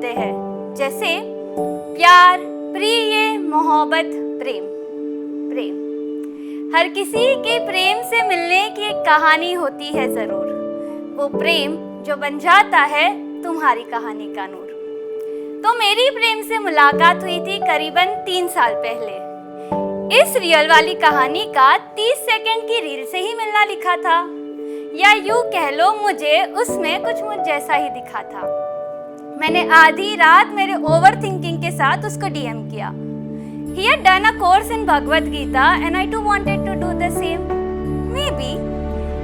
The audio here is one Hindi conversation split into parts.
होते हैं, जैसे प्यार, प्रिय, मोहब्बत, प्रेम। हर किसी के प्रेम से मिलने की एक कहानी होती है ज़रूर, वो प्रेम जो बन जाता है तुम्हारी कहानी का नूर। तो मेरी प्रेम से मुलाकात हुई थी करीबन 3 साल पहले। इस रियल वाली कहानी का 30 सेकंड की रील से ही मिलना लिखा था, या यूँ कह लो मुझे उसमें कुछ मुझ जैसा ही दिखा था। मैंने आधी रात मेरे ओवर थिंकिंग के साथ उसको डीएम किया। He had done a course in Bhagavad Gita and I too wanted to do the same. Maybe,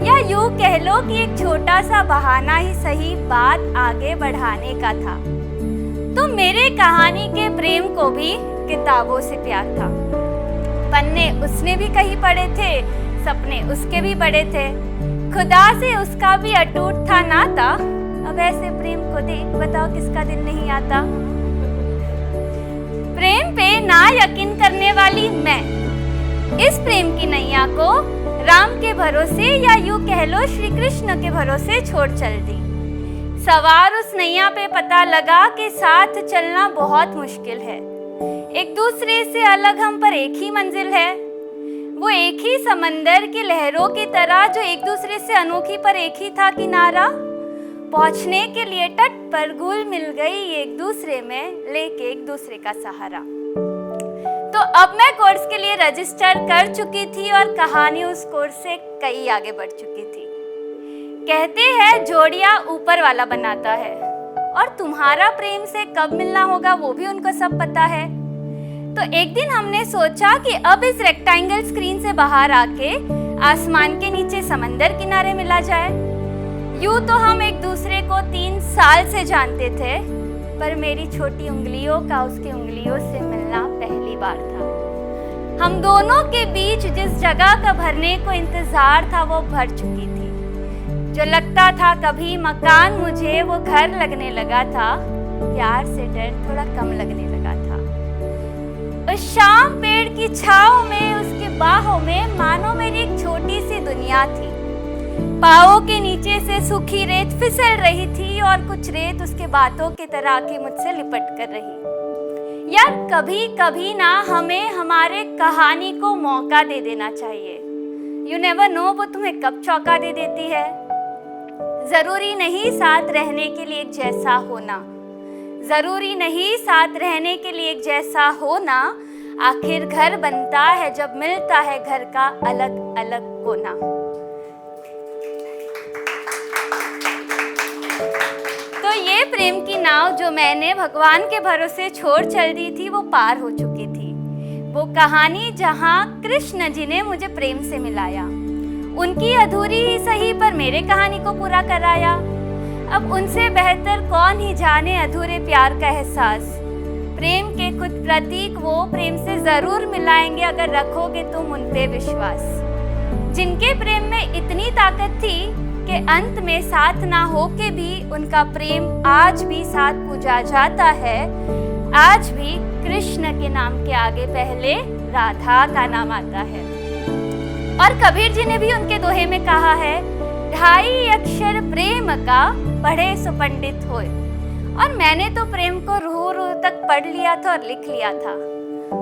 या यूँ कह लो कि एक छोटा सा बहाना ही सही बात आगे बढ़ाने का था। तो मेरे कहानी के प्रेम को भी किताबों से प्यार था। पन्ने उसने भी कहीं पढ़े थे, सपने उसके भी बड़े थे, खुदा से उसका भी अटूट था नाता। अब ऐसे प्रेम को देख बताओ किसका दिल नहीं आता। प्रेम पे ना यकीन करने वाली मैं इस प्रेम की नैया को राम के भरोसे, या यूँ कह लो श्री कृष्ण के भरोसे छोड़ चल दी। सवार उस नैया पे पता लगा कि साथ चलना बहुत मुश्किल है, एक दूसरे से अलग हम पर एक ही मंजिल है। वो एक ही समंदर की लहरों की तरह जो एक दूसरे से अनोखी पर एक ही था किनारा। पहुंचने के लिए तट पर घुल मिल गई एक दूसरे में, लेके एक दूसरे का सहारा। तो अब मैं कोर्स के लिए रजिस्टर कर चुकी थी और कहानी उस कोर्स से कई आगे बढ़ चुकी थी। कहते हैं जोड़ियां ऊपर वाला बनाता है, और तुम्हारा प्रेम से कब मिलना होगा वो भी उनको सब पता है। तो एक दिन हमने सोचा कि अब इस रेक्टेंगल स्क्रीन से बाहर आके आसमान के नीचे समंदर किनारे मिला जाए। यूँ तो हम एक दूसरे को 3 साल से जानते थे, पर मेरी छोटी उंगलियों का उसकी उंगलियों से मिलना पहली बार था। हम दोनों के बीच जिस जगह का भरने को इंतजार था वो भर चुकी थी। जो लगता था कभी मकान मुझे वो घर लगने लगा था, प्यार से डर थोड़ा कम लगने लगा था। उस शाम पेड़ की छाँव में, उसके बाहों में मानो मेरी एक छोटी सी दुनिया थी। पाँवों के नीचे से सूखी रेत फिसल रही थी और कुछ रेत उसके बातों की तरह आके मुझसे लिपट कर रही। यार कभी कभी ना हमें हमारे कहानी को मौका दे देना चाहिए। यू नेवर नो वो तुम्हें कब चौंका दे देती है। जरूरी नहीं साथ रहने के लिए एक जैसा होना, जरूरी नहीं साथ रहने के लिए एक जैसा होना। आखिर घर बनता है जब मिलता है घर का अलग अलग कोना। तो ये प्रेम की नाव जो मैंने भगवान के भरोसे छोड़ चल दी थी वो पार हो चुकी थी। वो कहानी जहाँ कृष्ण जी ने मुझे प्रेम से मिलाया, उनकी अधूरी ही सही पर मेरे कहानी को पूरा कराया। अब उनसे बेहतर कौन ही जाने अधूरे प्यार का एहसास। प्रेम के कुछ प्रतीक वो प्रेम से जरूर मिलाएंगे अगर रखोगे तुम उन पे विश्वास। जिनके प्रेम में इतनी ताकत थी कि अंत में साथ ना हो के भी उनका प्रेम आज भी साथ पूजा जाता है। आज भी कृष्ण के नाम के आगे पहले राधा का नाम आता है। और कबीर जी ने भी उनके दोहे में कहा है, 2.5 अक्षर प्रेम का पढ़े सो पंडित होए। और मैंने तो प्रेम को रूह रूह तक पढ़ लिया था और लिख लिया था।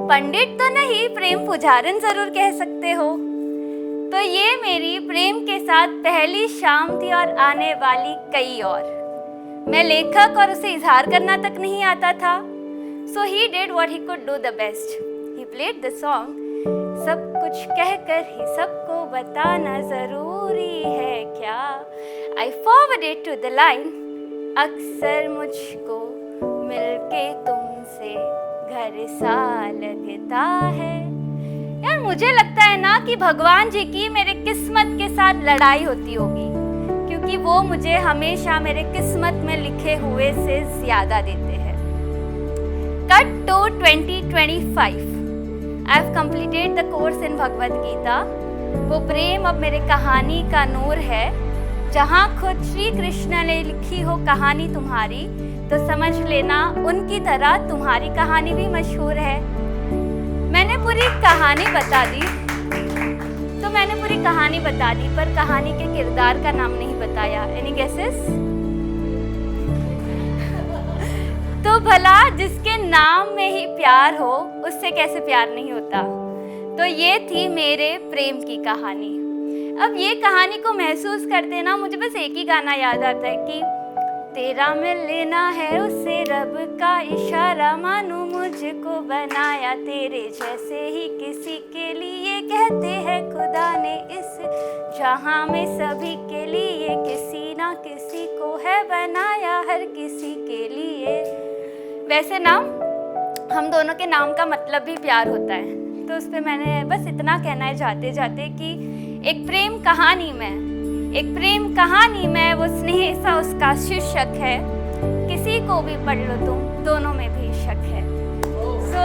पंडित तो नहीं, प्रेम पुजारन जरूर कह सकते हो। तो ये मेरी प्रेम के साथ पहली शाम थी और आने वाली कई और। मैं लेखक और उसे इजहार करना तक नहीं आता था। So he did what he could do the best. He played the song. सब कुछ कहकर ही सबको बताना जरूरी है क्या। I forwarded to the line. अक्सर मुझको मिलके तुमसे घर सा लगता है। यार मुझे लगता है ना कि भगवान जी की मेरे किस्मत के साथ लड़ाई होती होगी, क्योंकि वो मुझे हमेशा मेरे किस्मत में लिखे हुए से ज्यादा देते हैं। Cut to 2025। I have completed the course in Bhagavad Gita. वो प्रेम अब मेरे कहानी का नूर है। जहाँ खुद श्री कृष्ण ने लिखी हो कहानी तुम्हारी, तो समझ लेना उनकी तरह तुम्हारी कहानी भी मशहूर है। मैंने पूरी कहानी बता दी, पर कहानी के किरदार का नाम नहीं बताया। Any guesses? तो भला जिसके नाम में ही प्यार हो उससे कैसे प्यार नहीं होता। तो ये थी मेरे प्रेम की कहानी। अब ये कहानी को महसूस करते ना मुझे बस एक ही गाना याद आता है कि तेरा मिलना है उससे रब का इशारा, मानो मुझको बनाया तेरे जैसे ही किसी के लिए, कहते हैं खुदा ने इस जहां में सभी के लिए किसी ना किसी को है बनाया, हर किसी के लिए। वैसे ना हम दोनों के नाम का मतलब भी प्यार होता है, तो उस पर मैंने बस इतना कहना है जाते जाते कि एक प्रेम कहानी में वो स्नेह सा उसका शीर्षक है, किसी को भी पढ़ लो तुम, दोनों में भी शक है। सो